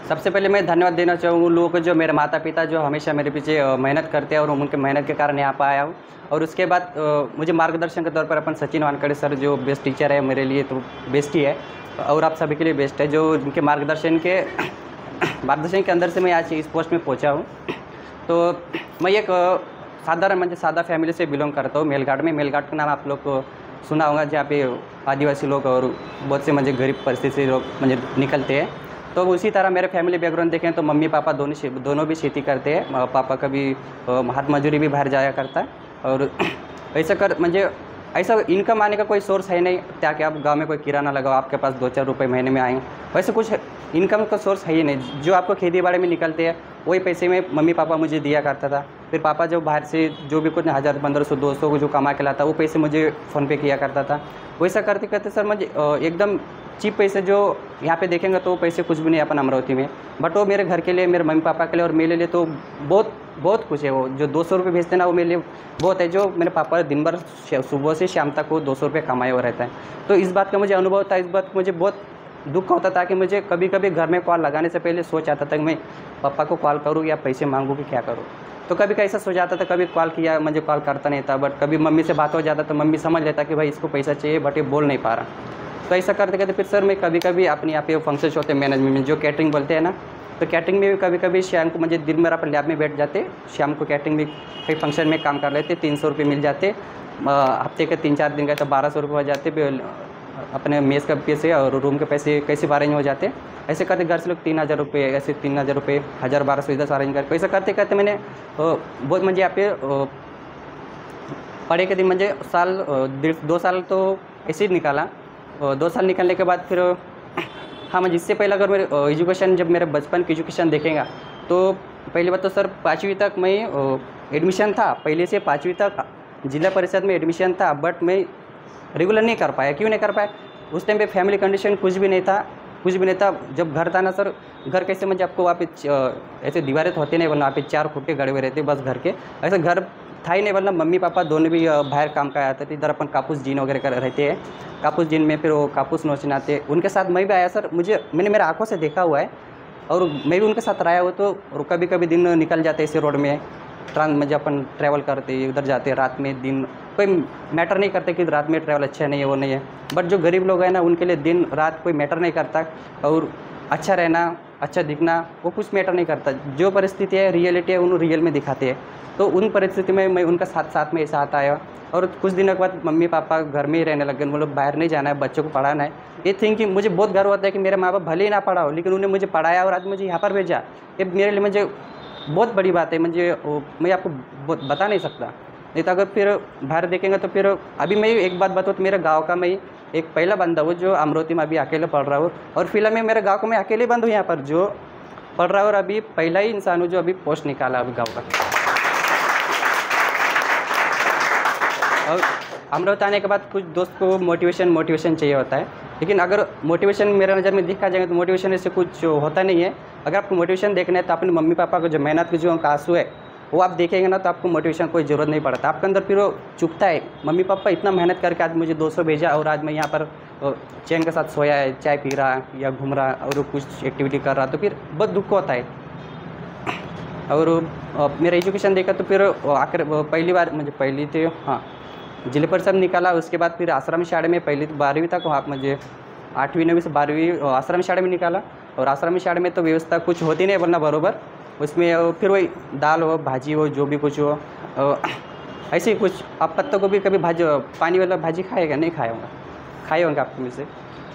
सबसे पहले मैं धन्यवाद देना चाहूँगा उन लोगों को जो मेरे माता-पिता जो हमेशा मेरे पीछे मेहनत करते हैं और उनके मेहनत के कारण यहाँ पे आया हूँ। और उसके बाद मुझे मार्गदर्शन के तौर पर अपन सचिन वानखेड़े सर जो बेस्ट टीचर है मेरे लिए तो बेस्ट ही है और आप सभी के लिए बेस्ट है जो उनके मार्गदर्शन के अंदर से मैं आज इस पोस्ट में पहुँचा हूँ। तो मैं एक साधारण म्हणजे सादा फैमिली से बिलोंग करता हूँ। मेलघाट में, मेलघाट का नाम आप लोग को सुना होगा जहाँ पे आदिवासी लोग और बहुत से म्हणजे गरीब परिस्थिति से लोग म्हणजे निकलते हैं। तो उसी तरह मेरे फैमिली बैकग्राउंड देखें तो मम्मी पापा दोनों भी खेती करते हैं। पापा कभी हाथ मजदूरी भी बाहर जाया करता है और ऐसा कर म्हणजे ऐसा इनकम आने का कोई सोर्स है नहीं ताकि आप गांव में कोई किराना लगाओ आपके पास 2-4 रुपये महीने में आएंगे, वैसे कुछ इनकम का सोर्स है ही नहीं। जो आपको खेती बाड़ी में निकलते हैं वही पैसे में मम्मी पापा मुझे दिया करता था। फिर पापा जो बाहर से जो भी कुछ 1000, 1500, 200 को जो कमा के लाता वो पैसे मुझे फ़ोन पे किया करता था। वैसा करते करते सर मुझे एकदम चीप पैसे जो यहाँ पे देखेंगे तो पैसे कुछ भी नहीं अपन अमरावती में, बट वो मेरे घर के लिए, मेरे मम्मी पापा के लिए और मेरे लिए तो बहुत बहुत कुछ है। वो जो 200 रुपये भेजते ना वो मेरे लिए बहुत है। जो मेरे पापा दिन भर सुबह से शाम तक वो 200 रुपये कमाए हुआ रहता है। तो इस बात का मुझे अनुभव था, इस बात का मुझे बहुत दुख होता था कि मुझे कभी कभी घर में कॉल लगाने से पहले सोच आता था कि मैं पापा को कॉल करूँ या पैसे मांगूँ कि क्या करूँ। तो कभी ऐसा सोच आता था, कभी कॉल किया मुझे कॉल करता नहीं था, बट कभी मम्मी से बात हो जाता तो मम्मी समझ लेता कि भाई इसको पैसा चाहिए बट ये बोल नहीं पा रहा। तो ऐसा करते करते फिर सर मैं कभी कभी अपने यहाँ पे फंक्शंस होते हैं मैनेजमेंट में जो कैटरिंग बोलते हैं ना, तो कैटरिंग में भी कभी कभी शाम को मुझे दिन भर अपन लैब में बैठ जाते, शाम को कैटरिंग में कई फंक्शन में काम कर लेते, 300 रुपये मिल जाते। हफ्ते के 3-4 दिन का तो 1200 रुपये हो जाते, अपने मेस का पैसे और रूम के पैसे कैसे अरेंज हो जाते। ऐसे करते घर से लोग 3000 रुपये, ऐसे 3000 रुपये, 1000-1200 इधर से अरेंज करके ऐसा करते करते मैंने बहुत मुझे यहाँ पे पढ़े के दिन मुझे 2 साल तो ऐसे ही निकाला। 2 साल निकलने के बाद फिर हाँ मुझे इससे पहले अगर मेरे एजुकेशन जब मेरे बचपन की एजुकेशन देखेंगे तो पहली बात तो सर 5वीं तक मैं एडमिशन था, पहले से 5वीं तक जिला परिषद में एडमिशन था, बट मैं रेगुलर नहीं कर पाया। क्यों नहीं कर पाया? उस टाइम पे फैमिली कंडीशन कुछ भी नहीं था। जब घर था ना सर, घर कैसे मुझे आपको वहाँ पे ऐसे दीवारें तो होती नहीं, वरना वहाँ पे 4 फुट के गड़े हुए रहते बस घर के, ऐसे घर था ही नहीं। वरना मम्मी पापा दोनों भी बाहर काम का आते थे। इधर अपन कापूस जीन वगैरह कर रहते हैं, कापूस जीन में फिर वो कापूस नोचने आते, उनके साथ मैं भी आया सर। मैंने मेरे आँखों से देखा हुआ है और मैं भी उनके साथ रहा हुआ। तो कभी कभी दिन निकल जाते ऐसे रोड में मुझे अपन ट्रैवल करते, उधर जाते रात में दिन, कोई मैटर नहीं करते कि रात में ट्रैवल अच्छा नहीं है वो नहीं है, बट जो गरीब लोग हैं ना उनके लिए दिन रात कोई मैटर नहीं करता और अच्छा रहना, अच्छा दिखना वो कुछ मैटर नहीं करता। जो परिस्थिति है, रियलिटी है, उन रियल में दिखाते हैं। तो उन परिस्थिति में मैं उनका साथ में ऐसा आता है। और कुछ दिनों के बाद मम्मी पापा घर में ही रहने लगे, वो लोग बाहर नहीं जाना है, बच्चों को पढ़ाना है। ये थिंकिंग मुझे बहुत गर्व होता है कि मेरे माँ बाप भले ही ना पढ़ा हो लेकिन उन्हें मुझे पढ़ाया और आज मुझे यहाँ पर भेजा। ये मेरे लिए मुझे बहुत बड़ी बात है। मैं आपको बता नहीं सकता। नहीं तो अगर फिर बाहर देखेंगे तो फिर अभी मैं एक बात बताऊँ तो मेरे गांव का मैं एक पहला बंदा हूँ जो अमरावती में अभी अकेले पढ़ रहा हूँ। और फिलहाल मैं मेरे गांव को मैं अकेले बंद हूँ यहाँ पर जो पढ़ रहा हूँ और अभी पहला ही इंसान हूँ जो अभी पोस्ट निकाला अभी गाँव का। और अमरावती आने के बाद कुछ दोस्त को मोटिवेशन चाहिए होता है, लेकिन अगर मोटिवेशन मेरे नज़र में देखा जाएगा तो मोटिवेशन ऐसे कुछ होता नहीं है। अगर आपको मोटिवेशन देखना है तो अपने मम्मी पापा को जो मेहनत की जो उनका आंसू है वो आप देखेंगे ना तो आपको मोटिवेशन कोई ज़रूरत नहीं पड़ता। आपके अंदर फिर वो चुभता है, मम्मी पापा इतना मेहनत करके आज मुझे 200 भेजा और आज मैं यहाँ पर चैन के साथ सोया है, चाय पी रहा या घूम रहा और कुछ एक्टिविटी कर रहा, तो फिर बहुत दुख होता है। और मेरा एजुकेशन देखा तो फिर आकर पहली बार मुझे पहली थे हाँ जिले परिषद निकाला। उसके बाद फिर आश्रम शाळे में पहली 12वीं तक वहाँ मुझे 8वीं 9वीं से 12वीं आश्रम शाळे में निकाला। और आश्रम शाळे में तो व्यवस्था कुछ होती नहीं वरना बराबर उसमें फिर वही दाल हो भाजी हो जो भी कुछ हो ऐसे ही कुछ। आप पत्ता गोभी कभी भाजी पानी वाला भाजी खाएगा? नहीं खाए होंगे आपको में से।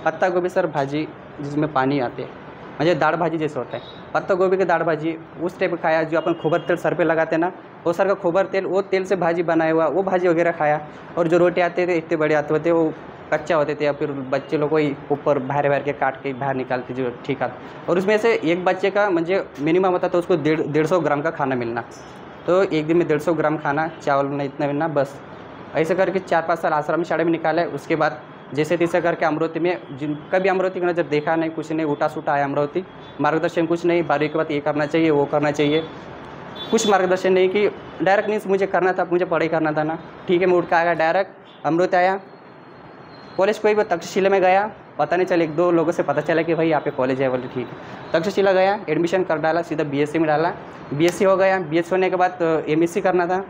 पत्ता गोभी सर भाजी जिसमें पानी आते हैं मुझे दाढ़ भाजी जैसे होता है, पत्ता गोभी की दाढ़ भाजी उस टाइप खाया। जो अपन खोबर तेल सर पे लगाते हैं ना वो सर का खोबर तेल, वो तेल से भाजी बनाया हुआ वो भाजी वगैरह खाया। और जो रोटी आते थे इतने बड़े आते होते वो कच्चा होते थे या फिर बच्चे लोग कोई ऊपर बाहर के काट के बाहर निकालते जो ठीक आता। और उसमें से एक बच्चे का मुझे मिनिमम होता था उसको 150 ग्राम का खाना मिलना। तो एक दिन में 150 ग्राम खाना, चावल में इतना मिलना बस। ऐसे करके 4-5 साल आश्रम शाळे में निकाले। उसके बाद जैसे तैसे करके अमरावती में कभी अमरावती की नज़र देखा नहीं, कुछ नहीं, उल्टा सूटा आया अमरावती। मार्गदर्शन कुछ नहीं, 12वीं के बाद ये करना चाहिए वो करना चाहिए, कुछ मार्गदर्शन नहीं कि डायरेक्ट नहीं मुझे करना था, मुझे पढ़ाई करना था ना। ठीक है मैं उठ के आया डायरेक्ट अमरावती आया, कॉलेज कोई भी तक्षशिला में गया, पता नहीं चला, 1-2 लोगों से पता चला कि भाई यहाँ पे कॉलेज है, बोले ठीक है। तक्षशिला गया, एडमिशन कर डाला, सीधा बीएससी में डाला, बीएससी हो गया। बीएससी होने के बाद एमएससी करना था,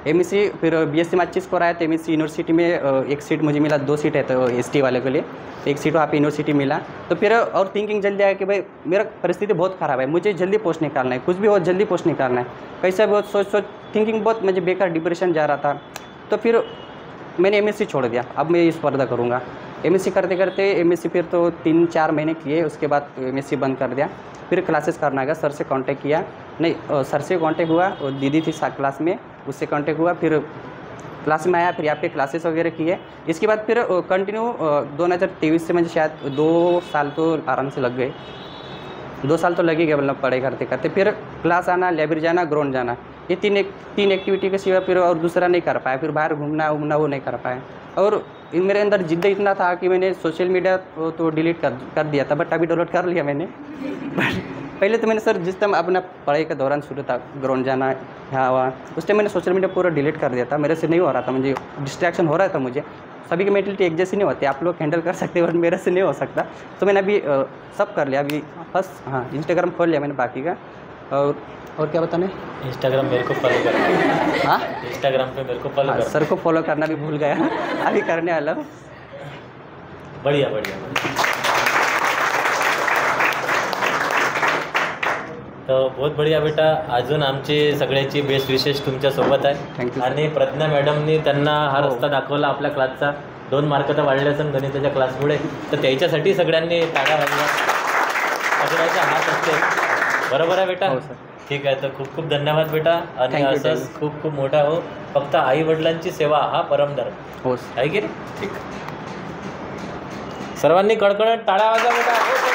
एमएससी फिर बीएससी में अच्छी स्कोर आया तो एमएससी यूनिवर्सिटी में एक सीट मुझे मिला, 2 सीट है तो एसटी वाले के लिए, तो एक सीट वहाँ पे यूनिवर्सिटी मिला। तो फिर और थिंकिंग जल्दी आया कि भाई मेरा परिस्थिति बहुत ख़राब है, मुझे जल्दी पोस्ट निकालना है, कुछ भी हो जल्दी पोस्ट निकालना है, कैसे बहुत सोच थिंकिंग बहुत मुझे बेकार डिप्रेशन जा रहा था। तो फिर मैंने एमएससी छोड़ दिया, अब मैं ये स्पर्धा करूँगा। एमएससी करते करते एमएससी फिर तो 3-4 महीने किए, उसके बाद एमएससी बंद कर दिया। फिर क्लासेस करना गया, सर से कांटेक्ट किया, नहीं सर से कांटेक्ट हुआ, और दीदी थी क्लास में, उससे कांटेक्ट हुआ, फिर क्लास में आया, फिर यहाँ पे क्लासेस वगैरह किए। इसके बाद फिर कंटिन्यू 2023 से मुझे शायद 2 साल तो आराम से लग गए, 2 साल तो लग ही गए, मतलब पढ़ाई करते करते। फिर क्लास आना, लाइब्रेरी जाना, ग्राउंड जाना, ये तीन एक्टिविटी के सिवा फिर और दूसरा नहीं कर पाया। फिर बाहर घूमना वो नहीं कर पाया। और मेरे अंदर जिद्द इतना था कि मैंने सोशल मीडिया तो डिलीट कर दिया था, बट अभी डाउनलोड कर लिया मैंने। बट पहले तो मैंने सर जिस टाइम अपना पढ़ाई के दौरान शुरू था, ग्राउंड जाना यहाँ वहाँ, उस टाइम मैंने सोशल मीडिया पूरा डिलीट कर दिया था। मेरे से नहीं हो रहा था, मुझे डिस्ट्रैक्शन हो रहा था। मुझे सभी की मेंटलिटी एक जैसी नहीं होती, आप लोग हैंडल कर सकते हो और मेरे से नहीं हो सकता। तो मैंने अभी सब कर लिया। अभी बस हाँ, इंस्टाग्राम खोल लिया मैंने बाकी का। और क्या बताने, इंस्टाग्राम मेरे को फॉलो करना। हाँ, इंस्टाग्राम पे मेरे को फॉलो करना। सर को फॉलो करना भी भूल गया, अभी करने वाला हूँ। बढ़िया बढ़िया। तो बहुत बढिया बेटा, अजून आमची सगळ्याची बेस्ट विशेष तुमच्यासोबत आहे। थँक्यू। आणि प्रज्ञा मॅडमनी त्यांना हा रस्ता दाखवला आपल्या क्लासचा। 2 मार्क तर वाढले असून गणिताच्या क्लासमुळे, तर त्याच्यासाठी सगळ्यांनी टाळ्या वाजवा, सगळ्याचा हात असते। बरोबर आहे बेटा? हो सर। ठीक आहे, तर खूप खूप धन्यवाद बेटा, आणि असंच खूप खूप मोठा हो। फक्त आई वडिलांची सेवा हा परमधर्म हो आहे की नाही? ठीक, सर्वांनी कडकडत टाळ्या वाजवा बेटा।